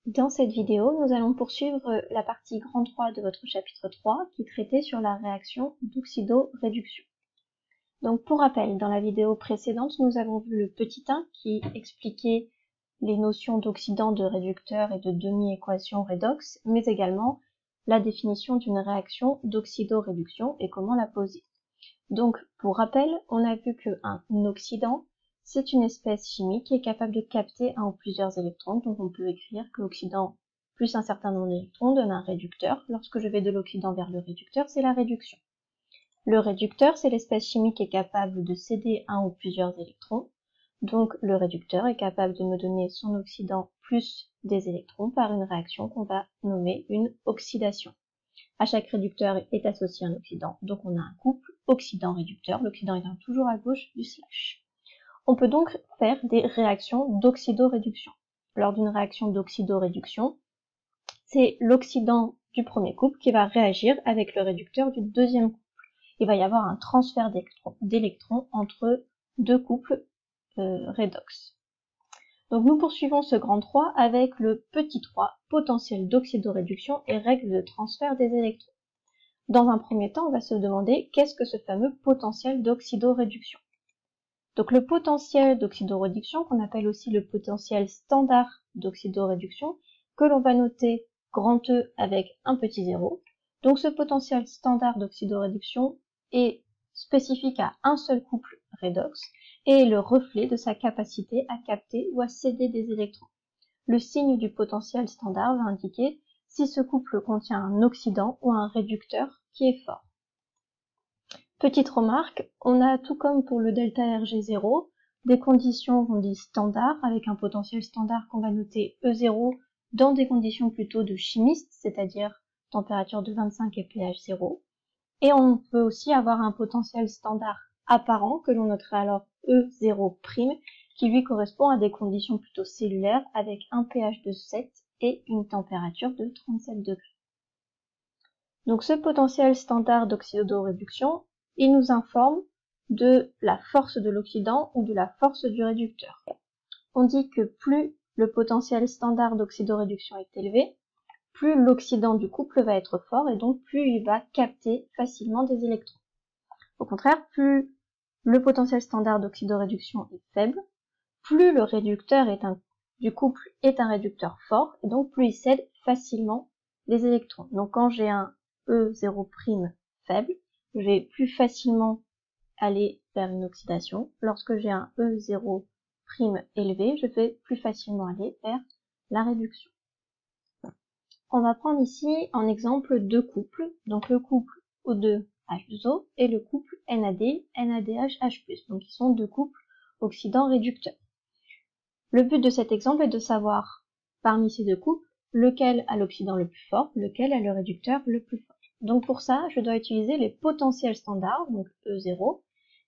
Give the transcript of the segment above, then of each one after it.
Dans cette vidéo, nous allons poursuivre la partie grand 3 de votre chapitre 3 qui traitait sur la réaction d'oxydoréduction. Donc pour rappel, dans la vidéo précédente, nous avons vu le petit 1 qui expliquait les notions d'oxydant, de réducteur et de demi-équation redox, mais également la définition d'une réaction d'oxydoréduction et comment la poser. Donc pour rappel, on a vu qu'un oxydant, c'est une espèce chimique qui est capable de capter un ou plusieurs électrons, donc on peut écrire que l'oxydant plus un certain nombre d'électrons donne un réducteur. Lorsque je vais de l'oxydant vers le réducteur, c'est la réduction. Le réducteur, c'est l'espèce chimique qui est capable de céder un ou plusieurs électrons, donc le réducteur est capable de me donner son oxydant plus des électrons par une réaction qu'on va nommer une oxydation. À chaque réducteur est associé un oxydant, donc on a un couple oxydant-réducteur, l'oxydant étant toujours à gauche du slash. On peut donc faire des réactions d'oxydoréduction. Lors d'une réaction d'oxydoréduction, c'est l'oxydant du premier couple qui va réagir avec le réducteur du deuxième couple. Il va y avoir un transfert d'électrons entre deux couples redox. Donc nous poursuivons ce grand 3 avec le petit 3, potentiel d'oxydoréduction et règle de transfert des électrons. Dans un premier temps, on va se demander qu'est-ce que ce fameux potentiel d'oxydoréduction. Donc le potentiel d'oxydoréduction, qu'on appelle aussi le potentiel standard d'oxydoréduction, que l'on va noter grand E avec un petit 0. Donc ce potentiel standard d'oxydoréduction est spécifique à un seul couple redox et est le reflet de sa capacité à capter ou à céder des électrons. Le signe du potentiel standard va indiquer si ce couple contient un oxydant ou un réducteur qui est fort. Petite remarque, on a tout comme pour le delta Rg0, des conditions qu'on dit standard, avec un potentiel standard qu'on va noter E0 dans des conditions plutôt de chimiste, c'est-à-dire température de 25 et pH 0. Et on peut aussi avoir un potentiel standard apparent, que l'on noterait alors E0', qui lui correspond à des conditions plutôt cellulaires, avec un pH de 7 et une température de 37 degrés. Donc ce potentiel standard d'oxydoréduction, il nous informe de la force de l'oxydant ou de la force du réducteur. On dit que plus le potentiel standard d'oxydoréduction est élevé, plus l'oxydant du couple va être fort et donc plus il va capter facilement des électrons. Au contraire, plus le potentiel standard d'oxydoréduction est faible, plus le réducteur du couple est un réducteur fort et donc plus il cède facilement les électrons. Donc quand j'ai un E0' faible, je vais plus facilement aller vers une oxydation. Lorsque j'ai un E0' élevé, je vais plus facilement aller vers la réduction. On va prendre ici en exemple deux couples, donc le couple O2H2O et le couple NAD-NADH+, donc ils sont deux couples oxydants réducteurs. Le but de cet exemple est de savoir, parmi ces deux couples, lequel a l'oxydant le plus fort, lequel a le réducteur le plus fort. Donc pour ça, je dois utiliser les potentiels standards, donc E0,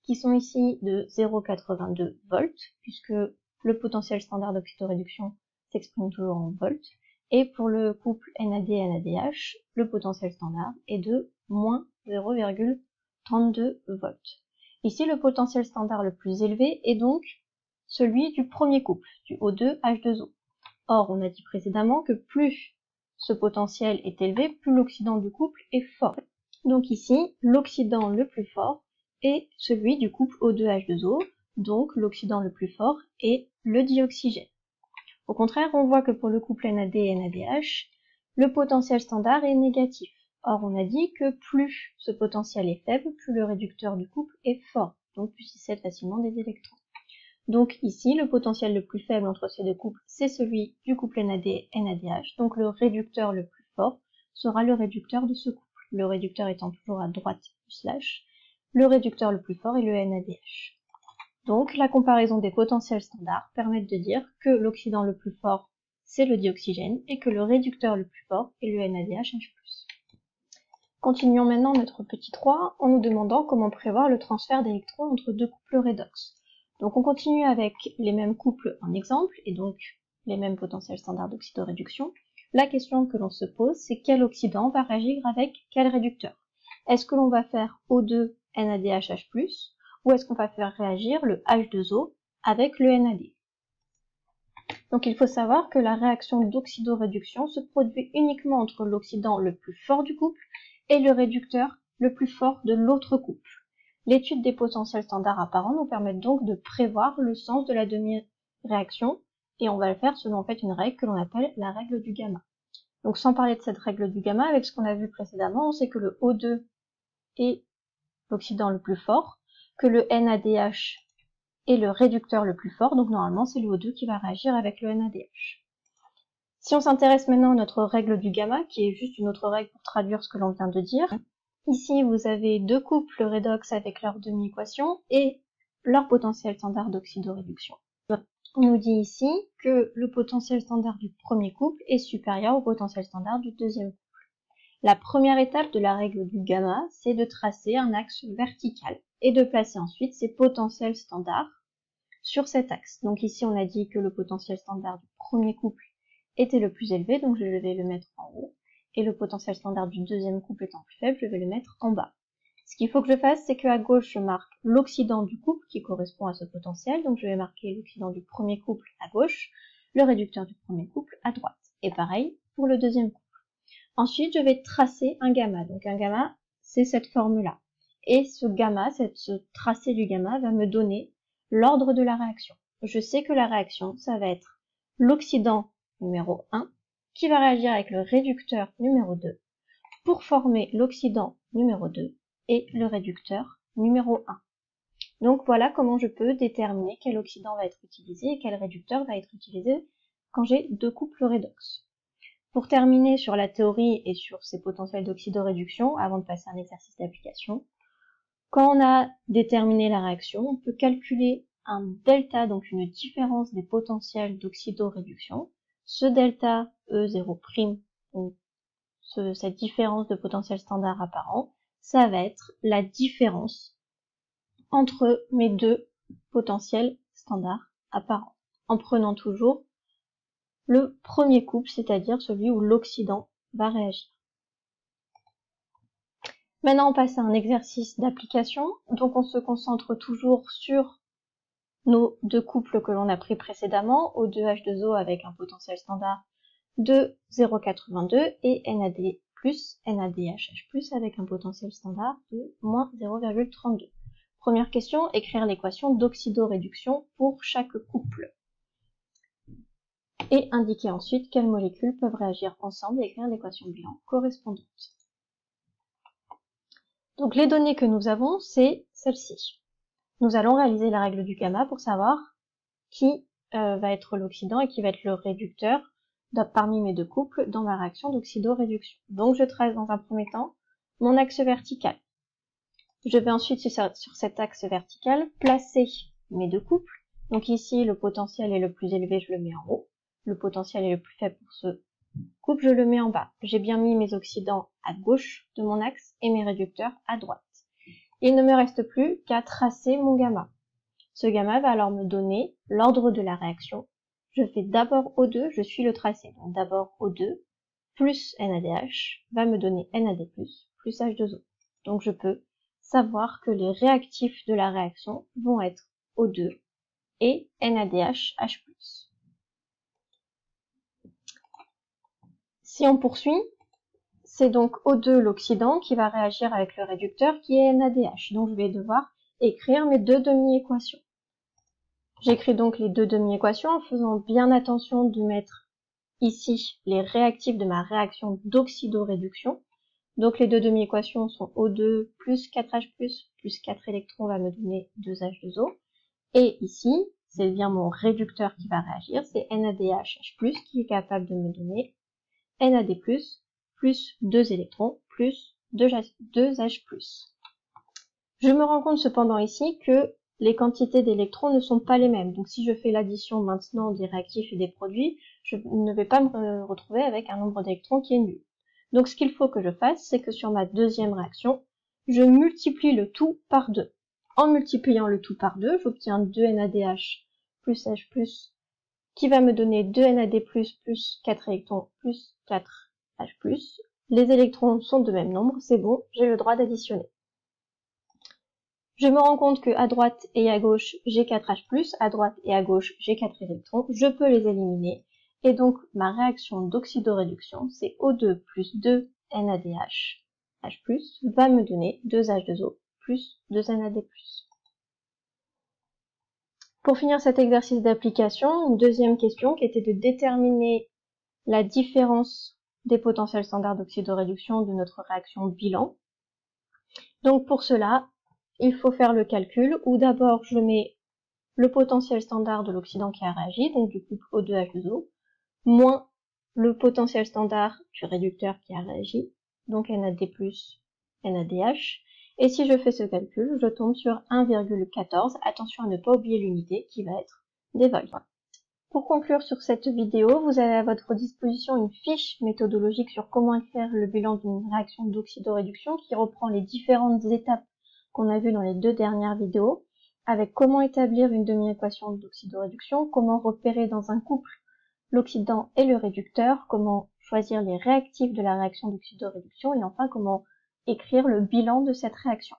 qui sont ici de 0,82 volts, puisque le potentiel standard d'oxydoréduction s'exprime toujours en volts. Et pour le couple NAD-NADH, le potentiel standard est de moins 0,32 volts. Ici, le potentiel standard le plus élevé est donc celui du premier couple, du O2H2O. Or, on a dit précédemment que plus ce potentiel est élevé, plus l'oxydant du couple est fort. Donc ici, l'oxydant le plus fort est celui du couple O2H2O, donc l'oxydant le plus fort est le dioxygène. Au contraire, on voit que pour le couple NAD et NADH, le potentiel standard est négatif. Or, on a dit que plus ce potentiel est faible, plus le réducteur du couple est fort, donc plus il cède facilement des électrons. Donc ici, le potentiel le plus faible entre ces deux couples, c'est celui du couple NAD-NADH, donc le réducteur le plus fort sera le réducteur de ce couple, le réducteur étant toujours à droite du slash, le réducteur le plus fort est le NADH. Donc la comparaison des potentiels standards permet de dire que l'oxydant le plus fort, c'est le dioxygène, et que le réducteur le plus fort est le NADH+. Continuons maintenant notre petit 3 en nous demandant comment prévoir le transfert d'électrons entre deux couples redox. Donc on continue avec les mêmes couples en exemple, et donc les mêmes potentiels standards d'oxydoréduction. La question que l'on se pose, c'est quel oxydant va réagir avec quel réducteur? Est-ce que l'on va faire O2 NADH+, ou est-ce qu'on va faire réagir le H2O avec le NAD? Donc il faut savoir que la réaction d'oxydoréduction se produit uniquement entre l'oxydant le plus fort du couple et le réducteur le plus fort de l'autre couple. L'étude des potentiels standards apparents nous permet donc de prévoir le sens de la demi-réaction, et on va le faire selon en fait une règle que l'on appelle la règle du gamma. Donc sans parler de cette règle du gamma, avec ce qu'on a vu précédemment, on sait que le O2 est l'oxydant le plus fort, que le NADH est le réducteur le plus fort, donc normalement c'est le O2 qui va réagir avec le NADH. Si on s'intéresse maintenant à notre règle du gamma, qui est juste une autre règle pour traduire ce que l'on vient de dire, ici vous avez deux couples redox avec leur demi-équation et leur potentiel standard d'oxydoréduction. On nous dit ici que le potentiel standard du premier couple est supérieur au potentiel standard du deuxième couple. La première étape de la règle du gamma, c'est de tracer un axe vertical et de placer ensuite ces potentiels standards sur cet axe. Donc ici on a dit que le potentiel standard du premier couple était le plus élevé, donc je vais le mettre en haut, et le potentiel standard du deuxième couple étant plus faible, je vais le mettre en bas. Ce qu'il faut que je fasse, c'est qu'à gauche, je marque l'oxydant du couple qui correspond à ce potentiel, donc je vais marquer l'oxydant du premier couple à gauche, le réducteur du premier couple à droite, et pareil pour le deuxième couple. Ensuite, je vais tracer un gamma, donc un gamma, c'est cette forme-là. Et ce gamma, ce tracé du gamma va me donner l'ordre de la réaction. Je sais que la réaction, ça va être l'oxydant numéro 1 qui va réagir avec le réducteur numéro 2 pour former l'oxydant numéro 2 et le réducteur numéro 1. Donc voilà comment je peux déterminer quel oxydant va être utilisé et quel réducteur va être utilisé quand j'ai deux couples redox. Pour terminer sur la théorie et sur ces potentiels d'oxydoréduction, avant de passer à un exercice d'application, quand on a déterminé la réaction, on peut calculer un delta, donc une différence des potentiels d'oxydoréduction. Ce delta E0', donc cette différence de potentiel standard apparent, ça va être la différence entre mes deux potentiels standards apparents, en prenant toujours le premier couple, c'est-à-dire celui où l'oxydant va réagir. Maintenant, on passe à un exercice d'application. Donc, on se concentre toujours sur nos deux couples que l'on a pris précédemment, O2H2O avec un potentiel standard de 0,82 et NAD+, NADHH+, avec un potentiel standard de moins 0,32. Première question, écrire l'équation d'oxydoréduction pour chaque couple. Et indiquer ensuite quelles molécules peuvent réagir ensemble et écrire l'équation bilan correspondante. Donc les données que nous avons, c'est celle-ci. Nous allons réaliser la règle du gamma pour savoir qui va être l'oxydant et qui va être le réducteur parmi mes deux couples dans ma réaction d'oxydoréduction. Donc je trace dans un premier temps mon axe vertical. Je vais ensuite sur cet axe vertical placer mes deux couples. Donc ici le potentiel est le plus élevé, je le mets en haut. Le potentiel est le plus faible pour ce couple, je le mets en bas. J'ai bien mis mes oxydants à gauche de mon axe et mes réducteurs à droite. Il ne me reste plus qu'à tracer mon gamma. Ce gamma va alors me donner l'ordre de la réaction. Je fais d'abord O2, je suis le tracé. Donc d'abord O2 plus NADH va me donner NAD+, plus H2O. Donc je peux savoir que les réactifs de la réaction vont être O2 et NADH+. Si on poursuit, c'est donc O2 l'oxydant qui va réagir avec le réducteur qui est NADH. Donc je vais devoir écrire mes deux demi-équations. J'écris donc les deux demi-équations en faisant bien attention de mettre ici les réactifs de ma réaction d'oxydoréduction. Donc les deux demi-équations sont O2 plus 4H+, plus 4 électrons va me donner 2H2O. Et ici, c'est bien mon réducteur qui va réagir, c'est NADH+, qui est capable de me donner NAD+, plus 2 électrons, plus 2H+. Je me rends compte cependant ici que les quantités d'électrons ne sont pas les mêmes. Donc si je fais l'addition maintenant des réactifs et des produits, je ne vais pas me retrouver avec un nombre d'électrons qui est nul. Donc ce qu'il faut que je fasse, c'est que sur ma deuxième réaction, je multiplie le tout par 2. En multipliant le tout par 2, j'obtiens 2 NADH plus H+, qui va me donner 2 NAD+, plus 4 électrons, plus 4 H+. Les électrons sont de même nombre, c'est bon, j'ai le droit d'additionner. Je me rends compte que à droite et à gauche, j'ai 4H+, à droite et à gauche, j'ai 4 électrons. Je peux les éliminer. Et donc, ma réaction d'oxydoréduction, c'est O2 plus 2 NADH, H+, va me donner 2H2O plus 2NAD+. Pour finir cet exercice d'application, une deuxième question qui était de déterminer la différence des potentiels standards d'oxydoréduction de notre réaction bilan. Donc pour cela, il faut faire le calcul où d'abord je mets le potentiel standard de l'oxydant qui a réagi, donc du couple O2H2O, moins le potentiel standard du réducteur qui a réagi, donc NAD+, NADH. Et si je fais ce calcul, je tombe sur 1,14. Attention à ne pas oublier l'unité qui va être des volts. Pour conclure sur cette vidéo, vous avez à votre disposition une fiche méthodologique sur comment écrire le bilan d'une réaction d'oxydoréduction qui reprend les différentes étapes qu'on a vues dans les 2 dernières vidéos, avec comment établir une demi-équation d'oxydoréduction, comment repérer dans un couple l'oxydant et le réducteur, comment choisir les réactifs de la réaction d'oxydoréduction et enfin comment écrire le bilan de cette réaction.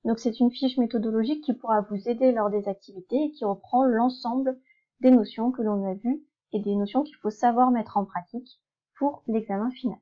Donc c'est une fiche méthodologique qui pourra vous aider lors des activités et qui reprend l'ensemble des notions que l'on a vues et des notions qu'il faut savoir mettre en pratique pour l'examen final.